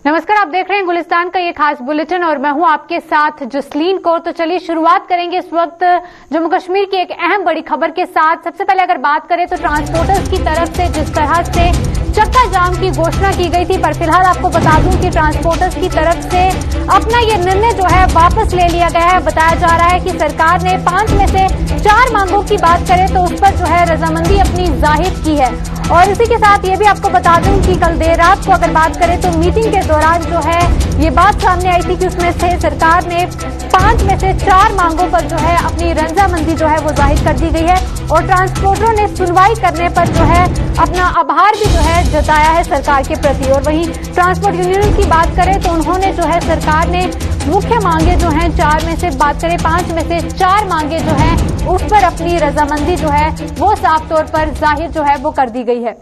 नमस्कार, आप देख रहे हैं गुलिस्तान का ये खास बुलेटिन और मैं हूं आपके साथ जसलीन कौर। तो चलिए शुरुआत करेंगे इस वक्त जम्मू कश्मीर की एक अहम बड़ी खबर के साथ। सबसे पहले अगर बात करें तो ट्रांसपोर्टर्स की तरफ से जिस तरह से चक्का जाम की घोषणा की गई थी, पर फिलहाल आपको बता दूं कि ट्रांसपोर्टर्स की तरफ से अपना ये निर्णय जो है वापस ले लिया गया है। बताया जा रहा है कि सरकार ने 5 में से 4 मांगों की बात करें तो उस पर जो है रजामंदी अपनी जाहिर की है। और इसी के साथ ये भी आपको बता दूं कि कल देर रात को अगर बात करें तो मीटिंग के दौरान जो है ये बात सामने आई थी कि उसमें से सरकार ने 5 में से 4 मांगों पर जो है अपनी रजामंदी जो है वो जाहिर कर दी गई है। और ट्रांसपोर्टरों ने सुनवाई करने पर जो है अपना आभार भी जो है जताया है सरकार के प्रति। और वहीं ट्रांसपोर्ट यूनियन की बात करें तो उन्होंने जो है सरकार ने मुख्य मांगे जो हैं 4 में से बात करें 5 में से 4 मांगे जो हैं उस पर अपनी रजामंदी जो है वो साफ तौर पर जाहिर जो है वो कर दी गई है।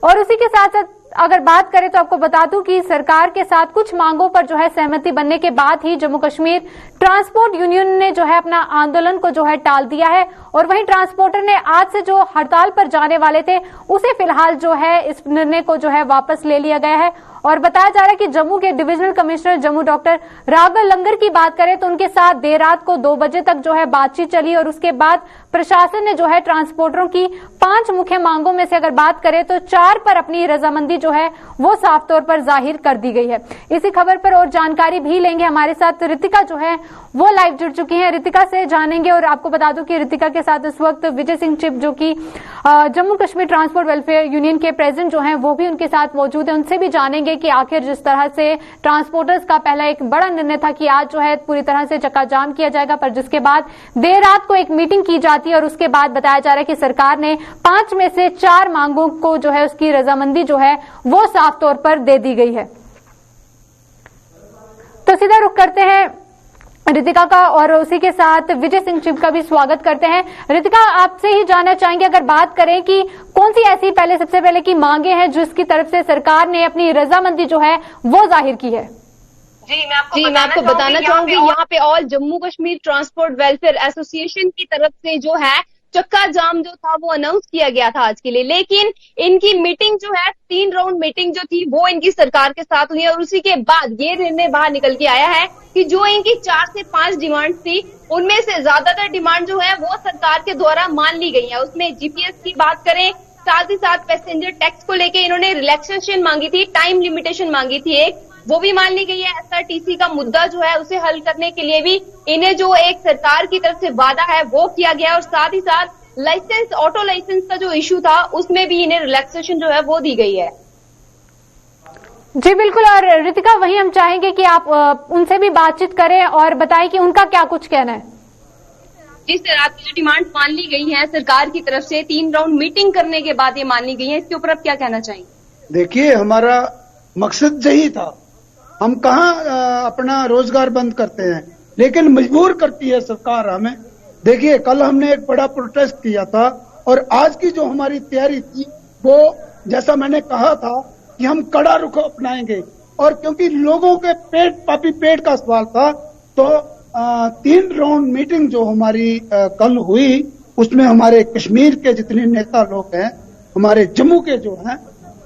और उसी के साथ साथ अगर बात करें तो आपको बता दूं कि सरकार के साथ कुछ मांगों पर जो है सहमति बनने के बाद ही जम्मू कश्मीर ट्रांसपोर्ट यूनियन ने जो है अपना आंदोलन को जो है टाल दिया है। और वहीं ट्रांसपोर्टर ने आज से जो हड़ताल पर जाने वाले थे उसे फिलहाल जो है इस निर्णय को जो है वापस ले लिया गया है। और बताया जा रहा है कि जम्मू के divisional commissioner Jammu doctor Raghav Langar की बात करें तो उनके साथ देर रात को 2 बजे तक जो है बातचीत चली और उसके बाद प्रशासन ने जो है ट्रांसपोर्टरों की 5 मुख्य मांगों में से अगर बात करें तो 4 पर अपनी रजामंदी जो है वो साफ तौर पर जाहिर कर दी गई है। इसी खबर पर और जानकारी भी लेंगे, हमारे साथ रितिका जो है वो लाइव जुड़ चुकी हैं। रितिका से जानेंगे और आपको बता दूं कि रितिका के साथ इस वक्त विजय सिंह चिप जो कि Jammu Kashmir transport welfare union के प्रेसिडेंट जो हैं वो भी उनके साथ मौजूद है। उनसे भी जानेंगे कि आखिर जिस तरह से ट्रांसपोर्टर्स का पहला एक बड़ा निर्णय था कि आज जो है पूरी तरह से चक्का जाम किया जाएगा, पर जिसके बाद देर रात को एक मीटिंग की जाती है और उसके बाद बताया जा रहा है कि सरकार ने 5 में से 4 मांगों को जो है उसकी रजामंदी जो है वो साफ तौर पर दे दी गई है। तो सीधा रुख करते हैं रितिका का और उसी के साथ विजय सिंह चिप का भी स्वागत करते हैं। रितिका, आपसे ही जानना चाहेंगे अगर बात करें कि कौन सी ऐसी सबसे पहले की मांगे हैं जिसकी तरफ से सरकार ने अपनी रजामंदी जो है वो जाहिर की है। जी मैं आपको बताना चाहूंगी यहाँ पे all Jammu Kashmir transport welfare association की तरफ से जो है चक्का जाम जो था वो अनाउंस किया गया था आज के लिए, लेकिन इनकी मीटिंग जो है 3 राउंड मीटिंग जो थी वो इनकी सरकार के साथ हुई है और उसी के बाद ये निर्णय बाहर निकल के आया है कि जो इनकी 4 से 5 डिमांड थी उनमें से ज्यादातर डिमांड जो है वो सरकार के द्वारा मान ली गई है। उसमें जीपीएस की बात करें, साथ ही साथ पैसेंजर टैक्स को लेकर इन्होंने रिलैक्सेशन मांगी थी, टाइम लिमिटेशन मांगी थी एक, वो भी मान ली गई है। एसआरटीसी का मुद्दा जो है उसे हल करने के लिए भी इन्हें जो एक सरकार की तरफ से वादा है वो किया गया और साथ ही साथ लाइसेंस ऑटो लाइसेंस का जो इशू था उसमें भी इन्हें रिलैक्सेशन जो है वो दी गई है। जी बिल्कुल। और रितिका, वहीं हम चाहेंगे कि आप उनसे भी बातचीत करें और बताएं कि उनका क्या कुछ कहना है। जी सर, आपकी जो डिमांड मान ली गई है सरकार की तरफ से 3 राउंड मीटिंग करने के बाद ये मान ली गई है, इसके ऊपर आप क्या कहना चाहेंगे? देखिए, हमारा मकसद यही था, हम कहाँ अपना रोजगार बंद करते हैं, लेकिन मजबूर करती है सरकार हमें। देखिए, कल हमने एक बड़ा प्रोटेस्ट किया था और आज की जो हमारी तैयारी थी वो जैसा मैंने कहा था कि हम कड़ा रुख अपनाएंगे। और क्योंकि लोगों के पेट का सवाल था तो 3 राउंड मीटिंग जो हमारी कल हुई उसमें हमारे कश्मीर के जितने नेता लोग हैं, हमारे जम्मू के जो हैं,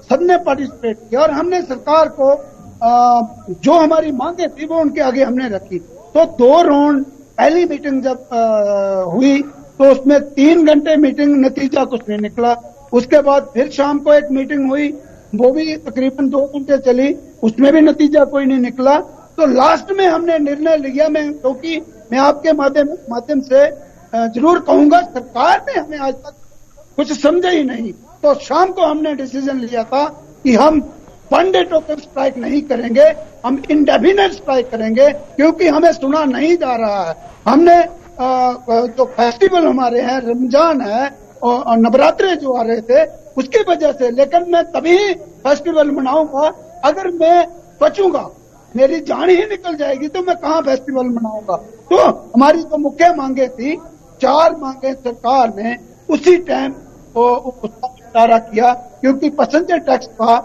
सबने पार्टिसिपेट किया और हमने सरकार को जो हमारी मांगे थी वो उनके आगे हमने रखी। तो 2 राउंड पहली मीटिंग जब हुई तो उसमें 3 घंटे मीटिंग, नतीजा कुछ नहीं निकला। उसके बाद फिर शाम को एक मीटिंग हुई, वो भी तकरीबन 2 घंटे चली, उसमें भी नतीजा कोई नहीं निकला। तो लास्ट में हमने निर्णय लिया, क्योंकि मैं आपके माध्यम से जरूर कहूंगा सरकार ने हमें आज तक कुछ समझा ही नहीं, तो शाम को हमने डिसीजन लिया था कि हम 1 डे टोकन स्ट्राइक नहीं करेंगे, हम इंडेफिनिट स्ट्राइक करेंगे, क्योंकि हमें सुना नहीं जा रहा है। हमने जो फेस्टिवल हमारे हैं, रमजान है और नवरात्रे जो आ रहे थे उसकी वजह से, लेकिन मैं तभी फेस्टिवल मनाऊंगा अगर मैं बचूंगा, मेरी जान ही निकल जाएगी तो मैं कहाँ फेस्टिवल मनाऊंगा। तो हमारी जो मुख्य मांगे थी, 4 मांगे सरकार ने उसी टाइम उसका निपटारा किया, क्योंकि पैसेंजर टैक्स था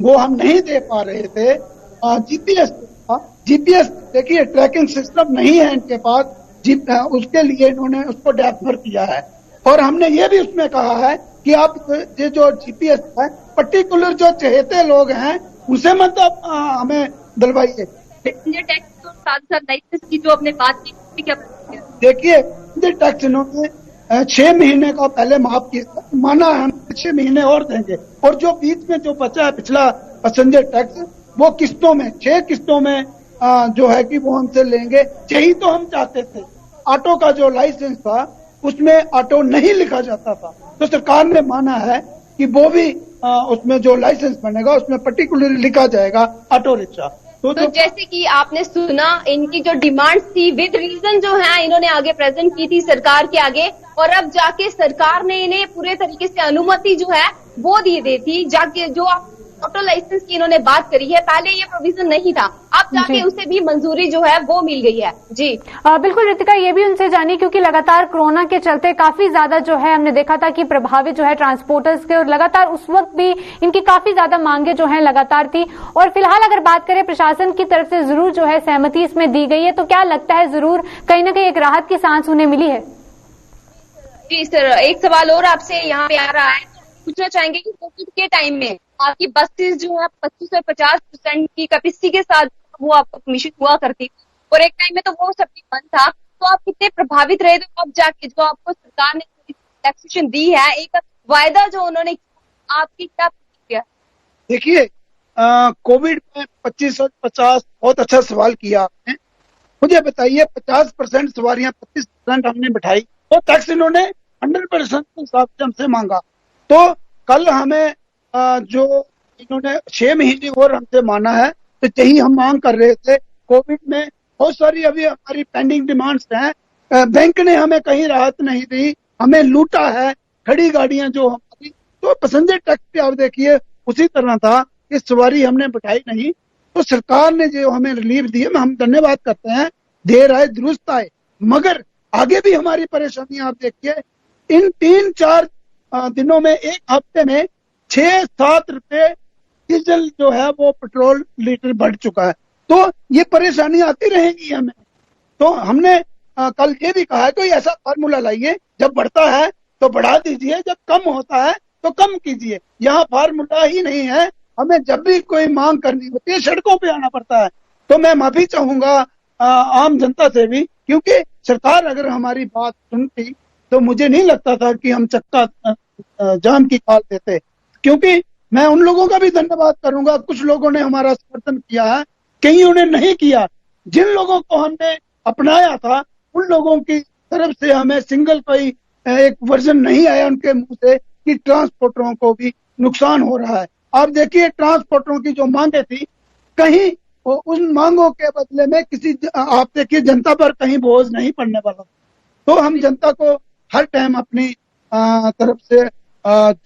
वो हम नहीं दे पा रहे थे। जीपीएस देखिए ट्रैकिंग सिस्टम नहीं है इनके पास, उसके लिए इन्होंने उसको डेफर किया है। और हमने ये भी उसमें कहा है कि आप ये जो जीपीएस है, पर्टिकुलर जो चहेते लोग हैं उनसे मत हमें दिलवाइए। पैसेंजर टैक्स और साथ साथ लाइसेंस की जो आपने बात की, क्या देखिए टैक्स इन्होंने 6 महीने का पहले माफ किया, माना हम 6 महीने और देंगे, और जो बीच में जो बचा है पिछला पैसेंजर टैक्स वो किस्तों में 6 किस्तों में जो है कि वो हमसे लेंगे। यही तो हम चाहते थे। ऑटो का जो लाइसेंस था उसमें ऑटो नहीं लिखा जाता था, तो सरकार ने माना है कि वो भी उसमें जो लाइसेंस बनेगा उसमें पर्टिकुलरली लिखा जाएगा ऑटो रिक्शा। तो जैसे कि आपने सुना, इनकी जो डिमांड थी विद रीजन जो है इन्होंने आगे प्रेजेंट की थी सरकार के आगे, और अब जाके सरकार ने इन्हें पूरे तरीके से अनुमति जो है वो दी दी थी। जाके जो ऑटो लाइसेंस की इन्होंने बात करी है, पहले ये प्रोविजन नहीं था, अब जाके उसे भी मंजूरी जो है वो मिल गई है। जी बिल्कुल रितिका, ये भी उनसे जानी, क्योंकि लगातार कोरोना के चलते काफी ज्यादा जो है हमने देखा था कि प्रभावित जो है ट्रांसपोर्टर्स के, और लगातार उस वक्त भी इनकी काफी ज्यादा मांगे जो है लगातार थी। और फिलहाल अगर बात करें प्रशासन की तरफ से जरूर जो है सहमति इसमें दी गई है, तो क्या लगता है जरूर कहीं ना कहीं एक राहत की सांस उन्हें मिली है? जी सर, एक सवाल और आपसे यहाँ पे आ रहा है, पूछना चाहेंगे कि कोविड के टाइम में आपकी बसेस जो है 25 से 50% की कैपेसिटी के साथ वो आपको कमीशन हुआ करती थी, और एक टाइम में तो वो सब बंद था, तो आप कितने प्रभावित रहे? तो अब जाके जो आपको सरकार ने टैक्सेशन दी है, एक वायदा जो उन्होंने, आपकी क्या प्रतिक्रिया? देखिए कोविड में 25 और 50 बहुत अच्छा सवाल किया आपने। मुझे बताइए 50% सवारियां 25% हमने बैठाई, तो टैक्स इन्होंने 100% के हिसाब से हमसे मांगा। तो कल हमें जो इन्होंने 6 महीने और हमसे माना है, तो यही हम मांग कर रहे थे। कोविड में बहुत सारी अभी हमारी पेंडिंग डिमांड्स हैं, बैंक ने हमें कहीं राहत नहीं दी, हमें लूटा है, खड़ी गाड़ियां जो हमारी, तो पैसेंजर टैक्स पे आप देखिए उसी तरह था कि सवारी हमने बैठाई नहीं, तो सरकार ने जो हमें रिलीफ दी है, हम धन्यवाद करते हैं, देर आए दुरुस्त आए। मगर आगे भी हमारी परेशानियां आप देखिए, इन 3-4 दिनों में, एक हफ्ते में 6-7 रुपए डीजल जो है वो पेट्रोल लीटर बढ़ चुका है, तो ये परेशानी आती रहेगी हमें। तो हमने कल ये भी कहा है कोई ऐसा फार्मूला लाइए, जब बढ़ता है तो बढ़ा दीजिए, जब कम होता है तो कम कीजिए। यहाँ फार्मूला ही नहीं है, हमें जब भी कोई मांग करनी होती है सड़कों पे आना पड़ता है। तो मैं माफी चाहूंगा आम जनता से भी, क्योंकि सरकार अगर हमारी बात सुनती तो मुझे नहीं लगता था कि हम चक्का जाम की कॉल देते। क्योंकि मैं उन लोगों का भी धन्यवाद करूंगा, कुछ लोगों ने हमारा समर्थन किया है, कईयों ने नहीं किया। जिन लोगों को हमने अपनाया था उन लोगों की तरफ से हमें सिंगल कोई एक वर्जन नहीं आया उनके मुंह से कि ट्रांसपोर्टरों को भी नुकसान हो रहा है। आप देखिए ट्रांसपोर्टरों की जो मांगे थी, कहीं उन मांगों के बदले में किसी, आप देखिए जनता पर कहीं बोझ नहीं पड़ने वाला। तो हम जनता को हर टाइम अपनी तरफ से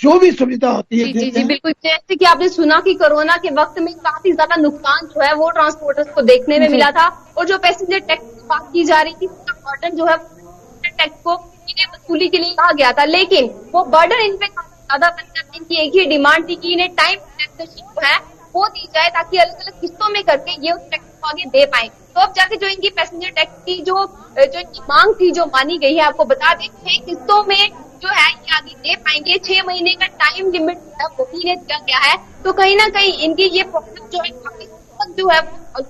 जो भी सुविधा होती है। जी बिल्कुल, जैसे कि आपने सुना कि कोरोना के वक्त में काफी ज्यादा नुकसान जो है वो ट्रांसपोर्टर्स को देखने में मिला था, और जो पैसेंजर टैक्स की बात की जा रही थी उसका बर्डन जो है टैक्स को इन्हें वसूली के लिए कहा गया था, लेकिन वो बर्डन इन पे ज्यादा बनकर इनकी एक ही डिमांड थी कि इन्हें टाइम टैक्सेशन जो है वो दी जाए, ताकि अलग अलग किस्तों में करके ये उस टैक्स को आगे दे पाए। तो अब जाके जो इनकी पैसेंजर टैक्स की जो इनकी मांग थी जो मानी गई है, आपको बता दें 6 किस्तों में जो है ये आगे दे पाएंगे। 6 महीने का टाइम लिमिट है वो भी इन्हें दिया गया है। तो कहीं ना कहीं इनकी ये प्रॉब्लम जो है काफी जो है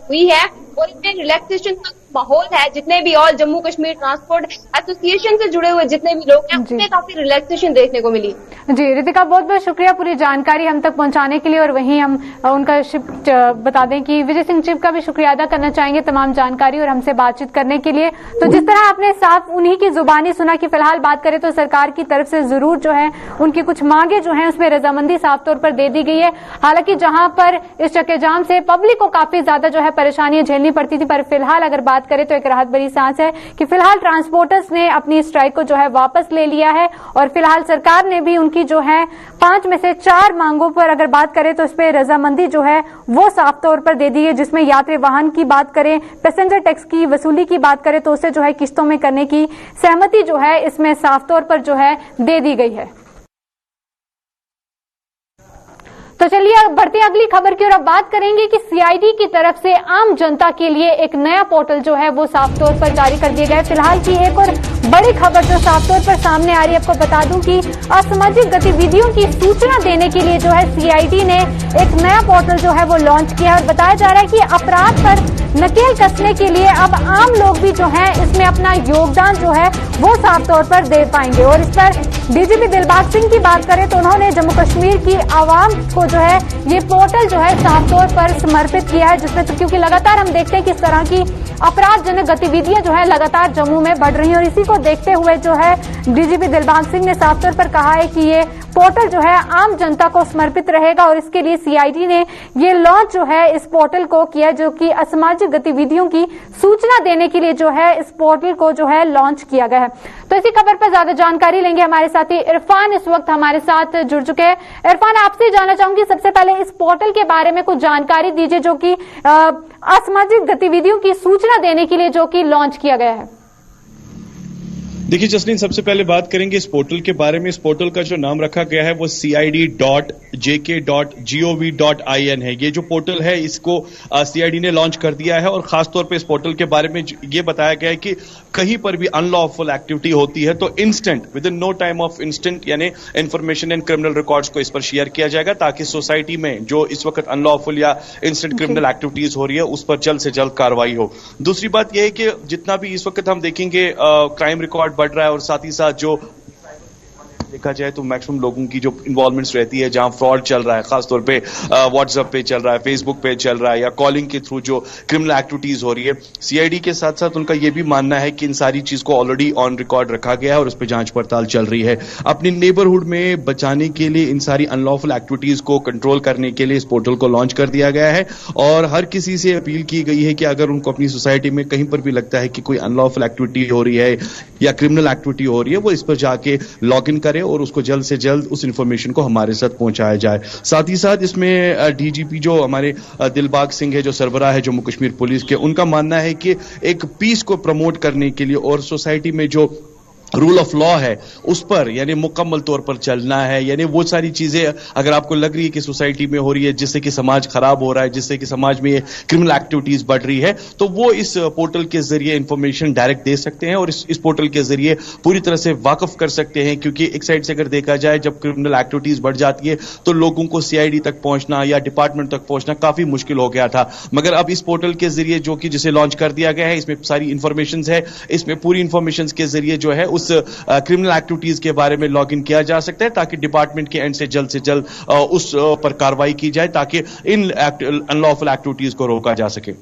हुई है, और इसमें रिलैक्सेशन का माहौल है। जितने भी all Jammu Kashmir transport association से जुड़े हुए जितने भी लोग हैं उन्हें काफी रिलैक्सेशन देखने को मिली। जी रितिका, बहुत बहुत शुक्रिया पूरी जानकारी हम तक पहुंचाने के लिए, और वहीं हम उनका शिफ्ट बता दें कि विजय सिंह चिप का भी शुक्रिया अदा करना चाहेंगे तमाम जानकारी और हमसे बातचीत करने के लिए। तो जिस तरह आपने साफ उन्हीं की जुबानी सुना कि फिलहाल बात करें तो सरकार की तरफ से जरूर जो है उनकी कुछ मांगे जो है उसमें रजामंदी साफ तौर पर दे दी गई है। हालांकि जहां पर इस चक्के जाम से पब्लिक को काफी ज्यादा जो है परेशानियां झेलनी पड़ती थी, पर फिलहाल अगर बात करें तो एक राहत भरी सांस है कि फिलहाल ट्रांसपोर्टर्स ने अपनी स्ट्राइक को जो है वापस ले लिया है, और फिलहाल सरकार ने भी उनकी जो है 5 में से 4 मांगों पर अगर बात करें तो इस पर रजामंदी जो है वो साफ तौर पर दे दी है, जिसमें यात्री वाहन की बात करें, पैसेंजर टैक्स की वसूली की बात करें तो उसे जो है किस्तों में करने की सहमति जो है इसमें साफ तौर पर जो है दे दी गई है। तो चलिए बढ़ते हैं अगली खबर की ओर। अब बात करेंगे कि सीआईडी की तरफ से आम जनता के लिए एक नया पोर्टल जो है वो साफ तौर पर जारी कर दिया गया है। फिलहाल की एक और बड़ी खबर जो साफ तौर पर सामने आ रही है। आपको बता दूं कि असामाजिक गतिविधियों की सूचना देने के लिए जो है सीआईडी ने एक नया पोर्टल जो है वो लॉन्च किया है और बताया जा रहा है कि अपराध पर नकेल कसने के लिए अब आम लोग भी जो है इसमें अपना योगदान जो है वो साफ तौर पर दे पाएंगे। और इस पर डीजीपी दिलबाग सिंह की बात करें तो उन्होंने जम्मू कश्मीर की आवाम को जो है ये पोर्टल जो है साफ तौर पर समर्पित किया है, जिसमें तो क्योंकि लगातार हम देखते हैं किस तरह की अपराधजनक गतिविधियां जो है लगातार जम्मू में बढ़ रही हैं और इसी को देखते हुए जो है डीजीपी दिलबाग सिंह ने साफ तौर पर कहा है कि ये पोर्टल जो है आम जनता को समर्पित रहेगा और इसके लिए सीआईडी ने ये लॉन्च जो है इस पोर्टल को किया, जो कि असामाजिक गतिविधियों की सूचना देने के लिए जो है इस पोर्टल को जो है लॉन्च किया गया है। तो इसी खबर पर ज्यादा जानकारी लेंगे, हमारे साथी इरफान इस वक्त हमारे साथ जुड़ चुके हैं। इरफान, आपसे जानना चाहूंगी सबसे पहले इस पोर्टल के बारे में कुछ जानकारी दीजिए जो कि असामाजिक गतिविधियों की सूचना देने के लिए जो कि लॉन्च किया गया है। देखिए जसलीन, सबसे पहले बात करेंगे इस पोर्टल के बारे में। इस पोर्टल का जो नाम रखा गया है वो cid.jk.gov.in है। ये जो पोर्टल है इसको सीआईडी ने लॉन्च कर दिया है और खासतौर पे इस पोर्टल के बारे में ये बताया गया है कि कहीं पर भी अनलॉफुल एक्टिविटी होती है तो instant within no time of instant यानी इंफॉर्मेशन एंड क्रिमिनल रिकॉर्ड्स को इस पर शेयर किया जाएगा ताकि सोसाइटी में जो इस वक्त अनलॉफुल या इंस्टेंट क्रिमिनल एक्टिविटीज हो रही है उस पर जल्द से जल्द कार्रवाई हो। दूसरी बात यह है कि जितना भी इस वक्त हम देखेंगे क्राइम रिकॉर्ड बढ़ रहा है और साथ ही साथ जो देखा जाए तो मैक्सिमम लोगों की जो इन्वॉल्वमेंट्स रहती है जहां फ्रॉड चल रहा है, खासतौर पे व्हाट्सएप पे चल रहा है, फेसबुक पे चल रहा है या कॉलिंग के थ्रू जो क्रिमिनल एक्टिविटीज हो रही है, सीआईडी के साथ साथ उनका यह भी मानना है कि इन सारी चीज को ऑलरेडी ऑन रिकॉर्ड रखा गया है और उस पर जांच पड़ताल चल रही है। अपनी नेबरहुड में बचाने के लिए इन सारी अनलॉफुल एक्टिविटीज को कंट्रोल करने के लिए इस पोर्टल को लॉन्च कर दिया गया है और हर किसी से अपील की गई है कि अगर उनको अपनी सोसाइटी में कहीं पर भी लगता है कि कोई अनलॉफुल एक्टिविटी हो रही है या क्रिमिनल एक्टिविटी हो रही है वो इस पर जाके लॉग इन करे और उसको जल्द से जल्द उस इंफॉर्मेशन को हमारे साथ पहुंचाया जाए। साथ ही साथ इसमें डीजीपी जो हमारे दिलबाग सिंह है जो सरबराह है जम्मू कश्मीर पुलिस के, उनका मानना है कि एक पीस को प्रमोट करने के लिए और सोसाइटी में जो रूल ऑफ लॉ है उस पर यानी मुकम्मल तौर पर चलना है, यानी वो सारी चीजें अगर आपको लग रही है कि सोसाइटी में हो रही है जिससे कि समाज खराब हो रहा है, जिससे कि समाज में क्रिमिनल एक्टिविटीज बढ़ रही है, तो वो इस पोर्टल के जरिए इंफॉर्मेशन डायरेक्ट दे सकते हैं और इस पोर्टल के जरिए पूरी तरह से वाकफ कर सकते हैं। क्योंकि एक साइड से अगर देखा जाए जब क्रिमिनल एक्टिविटीज बढ़ जाती है तो लोगों को सीआईडी तक पहुंचना या डिपार्टमेंट तक पहुंचना काफी मुश्किल हो गया था, मगर अब इस पोर्टल के जरिए जो कि जिसे लॉन्च कर दिया गया है इसमें सारी इंफॉर्मेशन है, इसमें पूरी इंफॉर्मेशन के जरिए जो है उस क्रिमिनल एक्टिविटीज के बारे में लॉग इन किया जा सकता है ताकि डिपार्टमेंट के एंड से जल्द उस पर कार्रवाई की जाए ताकि इन अनलॉफुल एक्टिविटीज को रोका जा सके।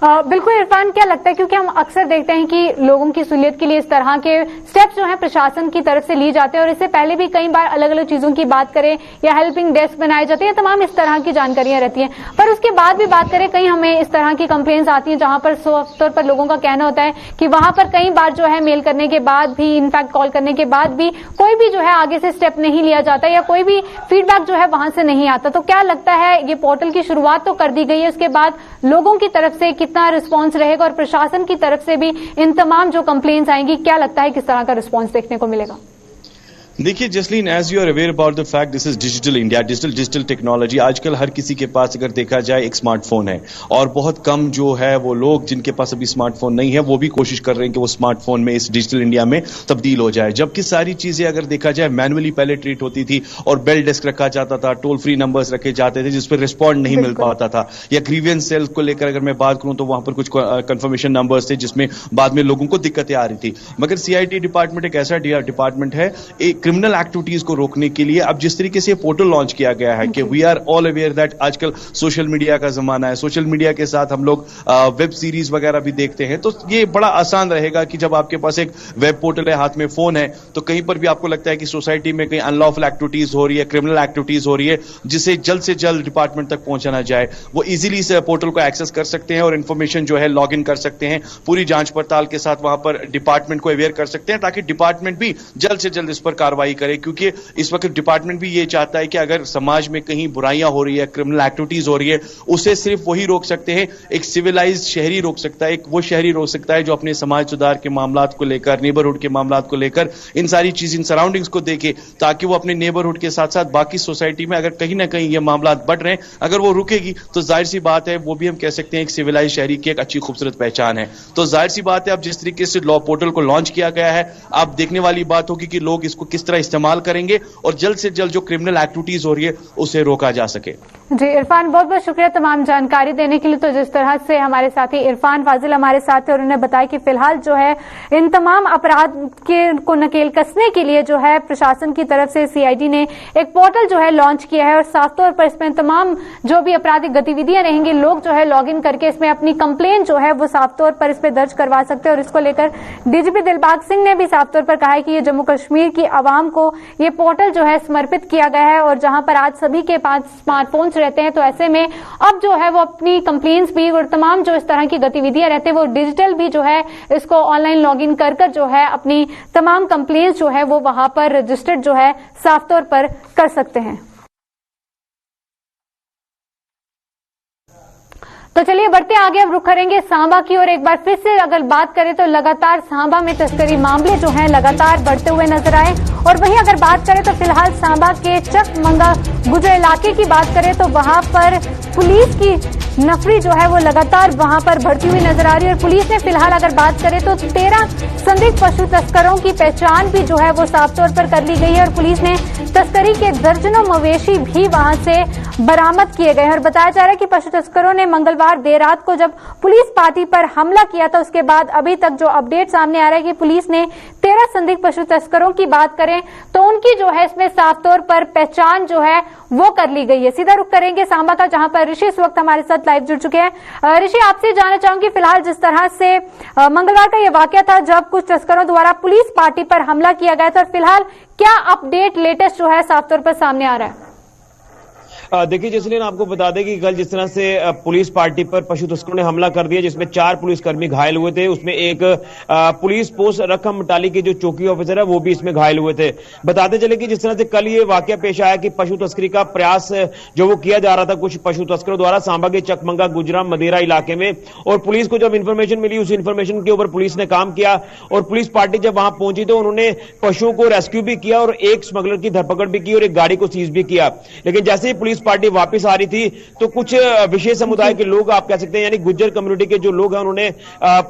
बिल्कुल इरफान, क्या लगता है, क्योंकि हम अक्सर देखते हैं कि लोगों की सहूलियत के लिए इस तरह के स्टेप्स जो है प्रशासन की तरफ से लिए जाते हैं और इससे पहले भी कई बार अलग अलग चीजों की बात करें या हेल्पिंग डेस्क बनाए जाते हैं, तमाम इस तरह की जानकारियां रहती हैं, पर उसके बाद भी बात करें कहीं हमें इस तरह की कंप्लेंट्स आती हैं जहां पर साफ तौर पर लोगों का कहना होता है कि वहां पर कई बार जो है मेल करने के बाद भी, इनफैक्ट कॉल करने के बाद भी कोई भी जो है आगे से स्टेप नहीं लिया जाता या कोई भी फीडबैक जो है वहां से नहीं आता। तो क्या लगता है ये पोर्टल की शुरुआत तो कर दी गई है, उसके बाद लोगों की तरफ से कितना रिस्पांस रहेगा और प्रशासन की तरफ से भी इन तमाम जो कंप्लेंट्स आएंगी क्या लगता है किस तरह का रिस्पांस देखने को मिलेगा? देखिए Jasleen, as you are aware about the fact this is digital India, digital technology. आजकल हर किसी के पास अगर देखा जाए एक स्मार्टफोन है और बहुत कम जो है वो लोग जिनके पास अभी स्मार्टफोन नहीं है वो भी कोशिश कर रहे हैं कि वो स्मार्टफोन में इस डिजिटल इंडिया में तब्दील हो जाए। जबकि सारी चीजें अगर देखा जाए मैनुअली पहले ट्रीट होती थी और बेल डेस्क रखा जाता था, टोल फ्री नंबर्स रखे जाते थे जिस पर रिस्पॉन्ड नहीं मिल पाता था, या ग्रीवियंस सेल को लेकर अगर मैं बात करूं तो वहां पर कुछ कंफर्मेशन नंबर्स थे जिसमें बाद में लोगों को दिक्कतें आ रही थी। मगर सीआईडी डिपार्टमेंट एक ऐसा डिपार्टमेंट है एक क्रिमिनल एक्टिविटीज को रोकने के लिए अब जिस तरीके से पोर्टल लॉन्च किया गया है कि we are all aware that आजकल सोशल मीडिया का जमाना है, सोशल मीडिया के साथ हम लोग वेब सीरीज वगैरह भी देखते हैं, तो ये बड़ा आसान रहेगा कि जब आपके पास एक वेब पोर्टल है, हाथ में फोन है, तो कहीं पर भी आपको लगता है कि सोसाइटी में कहीं अनलॉफुल एक्टिविटीज हो रही है, क्रिमिनल एक्टिविटीज हो रही है, जिसे जल्द से जल्द डिपार्टमेंट तक पहुंचाना जाए, वो इजीली से पोर्टल को एक्सेस कर सकते हैं और इन्फॉर्मेशन जो है लॉग इन कर सकते हैं, पूरी जांच पड़ताल के साथ वहां पर डिपार्टमेंट को अवेयर कर सकते हैं ताकि डिपार्टमेंट भी जल्द से जल्द इस पर कार्रवाई कार्रवाई करे, क्योंकि इस वक्त डिपार्टमेंट भी ये चाहता है कि अगर समाज में कहीं बुराइयां हो रही है, क्रिमिनल एक्टिविटीज हो रही है, उसे सिर्फ वही रोक सकते हैं, एक सिविलाइज्ड शहरी रोक सकता है, एक वो शहरी रोक सकता है जो अपने समाज सुधार के मामलात को लेकर, नेबरहुड के मामलात को लेकर इन सारी चीज, इन सराउंडिंग्स को देखे, ताकि वो अपने नेबरहुड के साथ साथ बाकी सोसाइटी में अगर कहीं ना कहीं ये मामलात बढ़ रहे हैं, अगर वो रुकेगी तो जाहिर सी बात है वो भी हम कह सकते हैं एक सिविलाइज शहरी की एक अच्छी खूबसूरत पहचान है। तो जाहिर सी बात है अब जिस तरीके से लॉ पोर्टल को लॉन्च किया गया है, अब देखने वाली बात होगी कि लोग इसको किस तरह इस्तेमाल करेंगे और जल्द से जल्द जो क्रिमिनल एक्टिविटीज हो रही है उसे रोका जा सके। जी इरफान, बहुत बहुत शुक्रिया तमाम जानकारी देने के लिए। तो जिस तरह से हमारे साथी इरफान फाजिल हमारे साथ थे और उन्होंने बताया कि फिलहाल जो है इन तमाम अपराध को नकेल कसने के लिए जो है प्रशासन की तरफ से सीआईडी ने एक पोर्टल जो है लॉन्च किया है और साफ तौर पर इसमें तमाम जो भी आपराधिक गतिविधियां रहेंगी, लोग जो है लॉग इन करके इसमें अपनी कंप्लेन जो है वो साफ तौर पर इस पे दर्ज करवा सकते हैं। और इसको लेकर डीजीपी दिलबाग सिंह ने भी साफ तौर पर कहा है कि ये जम्मू कश्मीर की आवाम को ये पोर्टल जो है समर्पित किया गया है और जहां पर आज सभी के पास स्मार्टफोन्स रहते हैं, तो ऐसे में अब जो है वो अपनी कंप्लेंट्स भी और तमाम जो इस तरह की गतिविधियां रहते हैं वो डिजिटल भी जो है इसको ऑनलाइन लॉग इन कर जो है अपनी तमाम कंप्लेंट्स जो है वो वहां पर रजिस्टर्ड जो है साफ तौर पर कर सकते हैं। तो चलिए बढ़ते आगे, अब रुख करेंगे सांबा की और एक बार फिर से अगर बात करें तो लगातार सांबा में तस्करी मामले जो हैं लगातार बढ़ते हुए नजर आए। और वहीं अगर बात करें तो फिलहाल सांबा के चकमंगा गुजर इलाके की बात करें तो वहां पर पुलिस की नफरी जो है वो लगातार वहां पर बढ़ती हुई नजर आ रही है। और पुलिस ने फिलहाल अगर बात करें तो 13 संदिग्ध पशु तस्करों की पहचान भी जो है वो साफ तौर पर कर ली गई है और पुलिस ने तस्करी के दर्जनों मवेशी भी वहां से बरामद किए गए हैं। और बताया जा रहा है कि पशु तस्करों ने मंगलवार देर रात को जब पुलिस पार्टी पर हमला किया था, उसके बाद अभी तक जो अपडेट सामने आ रहा है कि पुलिस ने 13 संदिग्ध पशु तस्करों की बात करें तो उनकी जो है इसमें साफ तौर पर पहचान जो है वो कर ली गई है। सीधा रुख करेंगे सांबा का, जहां पर ऋषि इस वक्त हमारे साथ लाइव जुड़ चुके हैं। ऋषि, आपसे जानना चाहूंगी फिलहाल जिस तरह से मंगलवार का यह वाकया था जब कुछ तस्करों द्वारा पुलिस पार्टी पर हमला किया गया था, और फिलहाल क्या अपडेट लेटेस्ट जो है साफ तौर पर सामने आ रहा है? देखिए जसलीन, आपको बता दें कि कल जिस तरह से पुलिस पार्टी पर पशु तस्करों ने हमला कर दिया जिसमें 4 पुलिसकर्मी घायल हुए थे, उसमें एक पुलिस पोस्ट रकम मटाली के जो चौकी ऑफिसर है वो भी इसमें घायल हुए थे। बताते चले कि जिस तरह से कल ये वाकया पेश आया कि पशु तस्करी का प्रयास जो वो किया जा रहा था कुछ पशु तस्करों द्वारा सांबा के चकमंगा गुजरा मदेरा इलाके में, और पुलिस को जब इंफॉर्मेशन मिली उस इंफॉर्मेशन के ऊपर पुलिस ने काम किया और पुलिस पार्टी जब वहां पहुंची तो उन्होंने पशुओं को रेस्क्यू भी किया और एक स्मगलर की धरपकड़ भी की और एक गाड़ी को सीज भी किया। लेकिन जैसे ही पुलिस पार्टी वापस आ रही थी तो कुछ विशेष समुदाय के लोग, आप कह सकते हैं यानी गुज्जर कम्युनिटी के जो लोग हैं, उन्होंने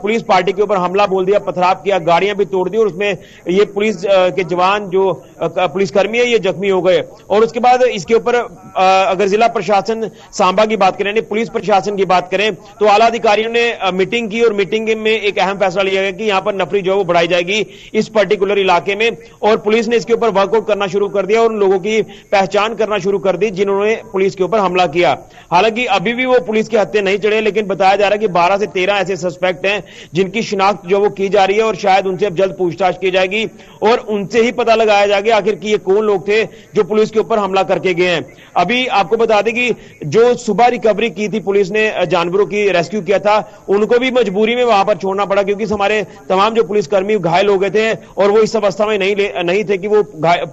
पुलिस पार्टी के ऊपर हमला बोल दिया, पथराव किया, गाड़ियां भी तोड़ दी और उसमें ये पुलिस के जवान जो पुलिसकर्मी है ये जख्मी हो गए। और उसके बाद इसके ऊपर अगर जिला प्रशासन सांबा की बात करें, पुलिस प्रशासन की बात करें तो आला अधिकारियों ने मीटिंग की और मीटिंग में एक अहम फैसला लिया गया कि यहां पर नफरी जो है वो बढ़ाई जाएगी इस पर्टिकुलर इलाके में, और पुलिस ने इसके ऊपर वर्कआउट करना शुरू कर दिया और उन लोगों की पहचान करना शुरू कर दी जिन्होंने पुलिस के ऊपर हमला किया। हालांकि अभी भी वो पुलिस के हत्थे नहीं चढ़े, लेकिन बताया जा रहा है कि 12 से 13 ऐसे सस्पेक्ट हैं जिनकी शिनाख्त जो वो की जा रही है और शायद उनसे अब जल्द पूछताछ की जाएगी और उनसे ही पता लगाया जाएगा आखिर कि ये कौन लोग थे जो पुलिस के ऊपर हमला करके गए हैं। अभी आपको बता दें कि जो सुबह रिकवरी की थी पुलिस ने, जानवरों की रेस्क्यू किया था, उनको भी मजबूरी में वहां पर छोड़ना पड़ा क्योंकि हमारे तमाम जो पुलिसकर्मी घायल हो गए थे और वो इस अवस्था में नहीं थे कि वो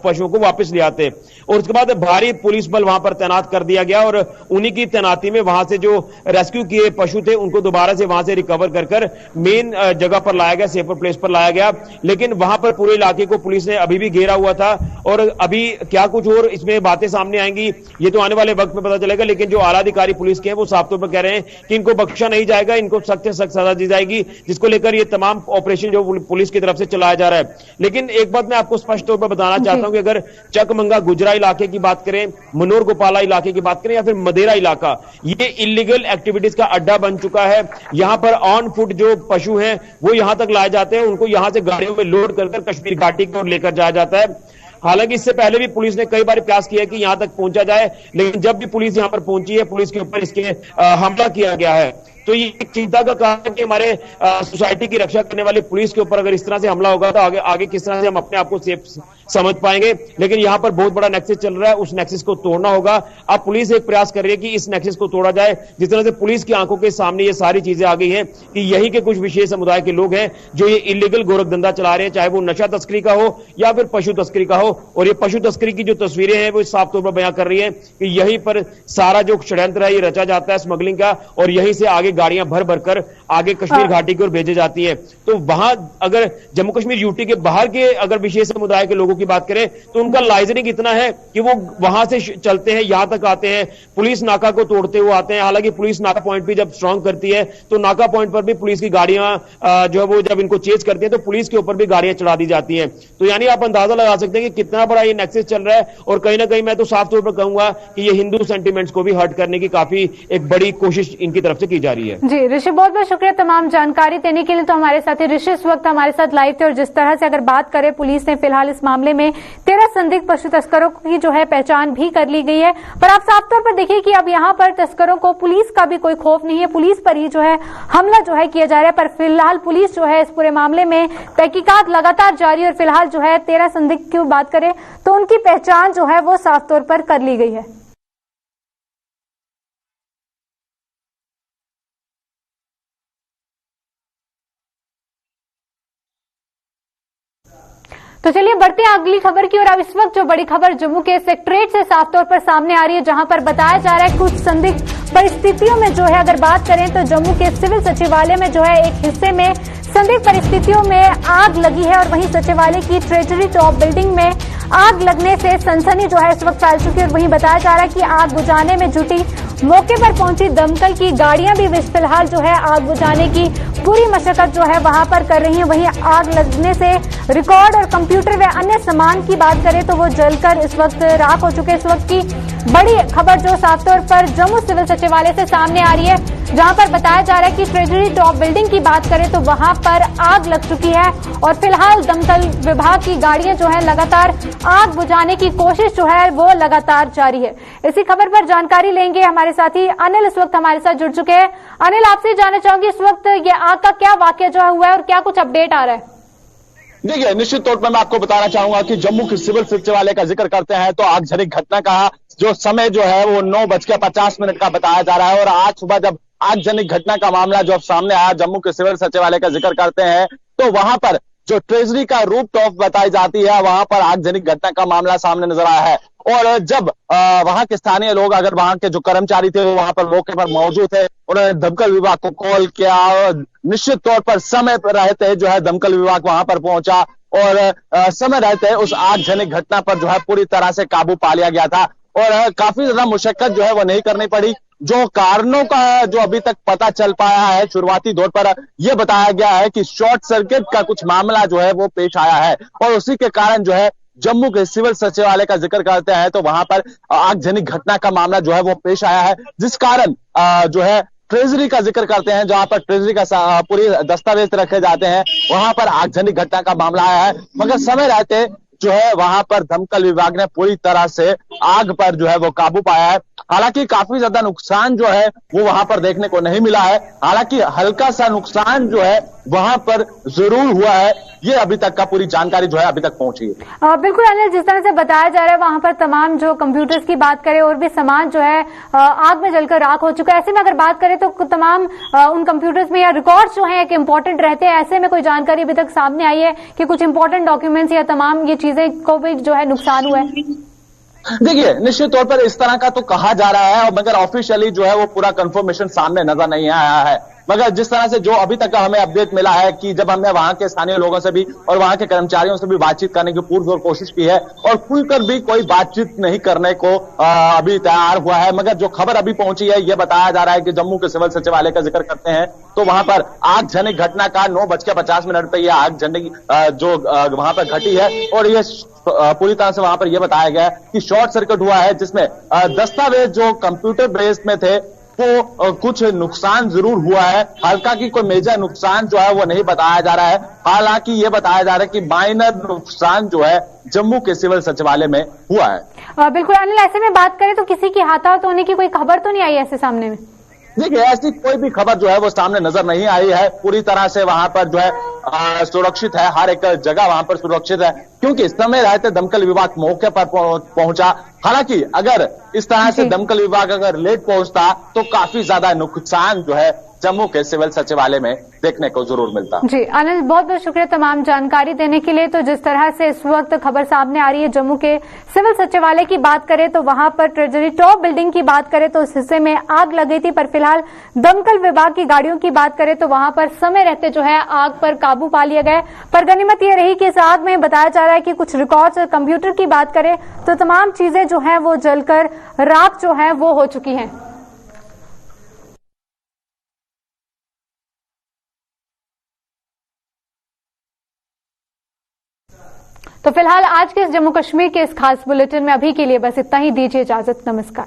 पशुओं को वापस ले आते। और उसके बाद भारी पुलिस बल वहां पर तैनात कर दिया गया और उन्हीं की तैनाती में वहां से जो रेस्क्यू किए पशु थे उनको दोबारा से वहां से रिकवर कर मेन जगह पर लाया गया, सेफर प्लेस पर लाया गया। लेकिन वहां पर पूरे इलाके को पुलिस ने अभी भी घेरा हुआ था और अभी क्या कुछ और इसमें बातें सामने आएंगी ये तो आने वाले वक्त में पता चलेगा। लेकिन जो आला अधिकारी पुलिस के हैं वो साफ तौर पर कह रहे हैं कि इनको बख्शा नहीं जाएगा, इनको सख्त से सख्त सजा दी जाएगी, जिसको लेकर ये तमाम ऑपरेशन जो पुलिस की तरफ से चलाया जा रहा है। लेकिन एक बात मैं आपको स्पष्ट तौर पर बताना चाहता हूं कि अगर चकमंगा गुजरा इलाके की बात करें, मनोर गोपाला इलाके की बात करें या फिर मदेरा इलाका, ये इलीगल एक्टिविटीज का अड्डा बन चुका है। यहां पर ऑन फुट जो पशु हैं वो यहां तक लाए जाते हैं, उनको यहां से गाड़ियों में लोड कर कश्मीर घाटी की ओर लेकर जाया जाता है। हालांकि इससे पहले भी पुलिस ने कई बार प्रयास किया कि यहां तक पहुंचा जाए, लेकिन जब भी पुलिस यहां पर पहुंची है पुलिस के ऊपर इसके हमला किया गया है। तो ये एक चिंता का कारण है कि हमारे सोसाइटी की रक्षा करने वाली पुलिस के ऊपर अगर इस तरह से हमला होगा तो आगे किस तरह से हम अपने आप को सेफ समझ पाएंगे। लेकिन यहां पर बहुत बड़ा नेक्सस चल रहा है, उस नेक्सस को तोड़ना होगा। अब पुलिस एक प्रयास कर रही है कि इस नेक्सस को तोड़ा जाए। जिस तरह से पुलिस की आंखों के सामने ये सारी चीजें आ गई हैं कि यही के कुछ विशेष समुदाय के लोग हैं जो ये इलीगल गोरख धंधा चला रहे हैं, चाहे वो नशा तस्करी का हो या फिर पशु तस्करी का हो। और ये पशु तस्करी की जो तस्वीरें हैं वो साफ तौर पर बयां कर रही है कि यहीं पर सारा जो षड्यंत्र है ये रचा जाता है स्मगलिंग का, और यहीं से आगे गाड़ियां भर भर कर आगे कश्मीर घाटी की ओर भेजी जाती है। तो वहां अगर जम्मू कश्मीर यूटी के बाहर के अगर विशेष समुदाय के लोगों की बात करें तो उनका लाइजनिंग इतना है कि वो वहां से चलते हैं, यहां तक आते हैं, पुलिस नाका को तोड़ते हुए आते हैं। हालांकि पुलिस नाका पॉइंट भी जब स्ट्रांग करती है तो नाका पॉइंट पर भी पुलिस की गाड़ियां जो है वो जब इनको चेज करती है तो पुलिस के ऊपर भी गाड़ियां चढ़ा दी जाती हैं। तो यानी आप अंदाजा लगा सकते हैं कि कितना बड़ा ये नेक्सस चल रहा है। और कहीं ना कहीं मैं तो साफ तौर पर कहूंगा कि ये हिंदू सेंटिमेंट्स को भी हर्ट करने की काफी एक बड़ी कोशिश इनकी तरफ से की जा रही है। जी ऋषि, बहुत बहुत शुक्रिया तमाम जानकारी देने के लिए। तो हमारे साथी ऋषि इस वक्त हमारे साथ लाइव थे, और जिस तरह से अगर बात करें पुलिस ने फिलहाल इस मामले में 13 संदिग्ध पशु तस्करों की जो है पहचान भी कर ली गई है। पर आप साफ तौर पर देखिए कि अब यहाँ पर तस्करों को पुलिस का भी कोई खौफ नहीं है, पुलिस पर ही जो है हमला जो है किया जा रहा है। पर फिलहाल पुलिस जो है इस पूरे मामले में तहकीकात लगातार जारी है, और फिलहाल जो है 13 संदिग्ध की बात करें तो उनकी पहचान जो है वो साफ तौर पर कर ली गई है। तो चलिए बढ़ते हैं अगली खबर की ओर। अब इस वक्त जो बड़ी खबर जम्मू के सेक्रेटरीट से साफ तौर पर सामने आ रही है, जहां पर बताया जा रहा है कुछ संदिग्ध परिस्थितियों में जो है अगर बात करें तो जम्मू के सिविल सचिवालय में जो है एक हिस्से में संदिग्ध परिस्थितियों में आग लगी है, और वहीं सचिवालय की ट्रेजरी टॉप बिल्डिंग में आग लगने से सनसनी जो है इस वक्त फैल चुकी है। और वहीं बताया जा रहा है कि आग बुझाने में जुटी मौके पर पहुंची दमकल की गाड़ियां भी फिलहाल जो है आग बुझाने की पूरी मशक्कत जो है वहां पर कर रही हैं। वहीं आग लगने से रिकॉर्ड और कंप्यूटर व अन्य सामान की बात करें तो वो जलकर इस वक्त राख हो चुके हैं। इस वक्त की बड़ी खबर जो साफ तौर पर जम्मू सिविल सचिवालय से सामने आ रही है, जहां पर बताया जा रहा है कि ट्रेजरी टॉप बिल्डिंग की बात करें तो वहां पर आग लग चुकी है, और फिलहाल दमकल विभाग की गाड़ियां जो है लगातार आग बुझाने की कोशिश जो है वो लगातार जारी है। इसी खबर पर जानकारी लेंगे हमारे साथी अनिल इस वक्त हमारे साथ जुड़ चुके हैं। अनिल, आपसे जानना चाहूंगी इस वक्त ये आग का क्या वाकया जो हुआ है और क्या कुछ अपडेट आ रहा है? देखिए, निश्चित तौर पर मैं आपको बताना चाहूंगा कि जम्मू के सिविल सचिवालय का जिक्र करते हैं तो आगजनी घटना का जो समय जो है वो 9:50 का बताया जा रहा है। और आज सुबह जब आगजनी घटना का मामला जो अब सामने आया, जम्मू के सिविल सचिवालय का जिक्र करते हैं तो वहां पर जो ट्रेजरी का रूफ टॉप बताई जाती है वहां पर आगजनी घटना का मामला सामने नजर आया है। और जब वहां के स्थानीय लोग, अगर वहां के जो कर्मचारी थे वो वहां पर मौके पर मौजूद थे, उन्होंने दमकल विभाग को कॉल किया, और निश्चित तौर पर समय पर रहते जो है दमकल विभाग वहां पर पहुंचा, और समय रहते उस आगजनी घटना पर जो है पूरी तरह से काबू पा लिया गया था। और काफी ज्यादा मुशक्कत जो है वो नहीं करनी पड़ी। जो कारणों का जो अभी तक पता चल पाया है, शुरुआती दौर पर यह बताया गया है कि शॉर्ट सर्किट का कुछ मामला जो है वो पेश आया है, और उसी के कारण जो है जम्मू के सिविल सचिवालय का जिक्र करते हैं तो वहां पर आगजनी घटना का मामला जो है वो पेश आया है, जिस कारण जो है ट्रेजरी का जिक्र करते हैं, जहां पर ट्रेजरी का पूरी दस्तावेज रखे जाते हैं वहां पर आगजनी घटना का मामला आया है। मगर समय रहते जो है वहां पर दमकल विभाग ने पूरी तरह से आग पर जो है वो काबू पाया है। हालांकि काफी ज्यादा नुकसान जो है वो वहां पर देखने को नहीं मिला है, हालांकि हल्का सा नुकसान जो है वहां पर जरूर हुआ है। ये अभी तक का पूरी जानकारी जो है अभी तक पहुंची है। बिल्कुल अनिल, जिस तरह से बताया जा रहा है वहां पर तमाम जो कंप्यूटर्स की बात करें और भी सामान जो है आग में जलकर राख हो चुका है। ऐसे में अगर बात करें तो तमाम उन कंप्यूटर्स में या रिकॉर्ड्स जो हैं एक इम्पोर्टेंट रहते हैं, ऐसे में कोई जानकारी अभी तक सामने आई है कि कुछ इंपॉर्टेंट डॉक्यूमेंट्स या तमाम ये चीजें को भी जो है नुकसान हुआ है? देखिए, निश्चित तौर पर इस तरह का तो कहा जा रहा है, मगर ऑफिशियली जो है वो पूरा कंफर्मेशन सामने नजर नहीं आया है। मगर जिस तरह से जो अभी तक का हमें अपडेट मिला है कि जब हमने वहां के स्थानीय लोगों से भी और वहां के कर्मचारियों से भी बातचीत करने की पुरजोर कोशिश की है, और खुलकर भी कोई बातचीत नहीं करने को अभी तैयार हुआ है। मगर जो खबर अभी पहुंची है, यह बताया जा रहा है कि जम्मू के सिविल सचिवालय का जिक्र करते हैं तो वहां पर आगजनी घटना का 9:50 पर यह आगजनी जो वहां पर घटी है, और ये पूरी तरह से वहां पर यह बताया गया कि शॉर्ट सर्किट हुआ है, जिसमें दस्तावेज जो कंप्यूटर बेस्ड में थे वो कुछ नुकसान जरूर हुआ है। हल्का की कोई मेजर नुकसान जो है वो नहीं बताया जा रहा है। हालांकि ये बताया जा रहा है कि माइनर नुकसान जो है जम्मू के सिविल सचिवालय में हुआ है। बिल्कुल अनिल, ऐसे में बात करें तो किसी की हताहत होने की कोई खबर तो नहीं आई ऐसे सामने में? देखिए, ऐसी कोई भी खबर जो है वो सामने नजर नहीं आई है। पूरी तरह से वहां पर जो है सुरक्षित है, हर एक जगह वहां पर सुरक्षित है, क्योंकि समय रहते दमकल विभाग मौके पर पहुंचा। हालांकि अगर इस तरह से दमकल विभाग अगर लेट पहुंचता तो काफी ज्यादा नुकसान जो है जम्मू के सिविल सचिवालय में देखने को जरूर मिलता। जी अनिल, बहुत बहुत शुक्रिया तमाम जानकारी देने के लिए। तो जिस तरह से इस वक्त खबर सामने आ रही है जम्मू के सिविल सचिवालय की बात करें तो वहां पर ट्रेजरी टॉप बिल्डिंग की बात करें तो उस हिस्से में आग लग गई थी, पर फिलहाल दमकल विभाग की गाड़ियों की बात करें तो वहां पर समय रहते जो है आग पर काबू पा लिया गया। पर गनीमत यह रही कि इस आग में बताया जा रहा है कि कुछ रिकॉर्ड्स और कंप्यूटर की बात करें तो तमाम चीजें जो है वो जलकर राख जो है वो हो चुकी है। तो फिलहाल आज के इस जम्मू कश्मीर के इस खास बुलेटिन में अभी के लिए बस इतना ही। दीजिए इजाजत, नमस्कार।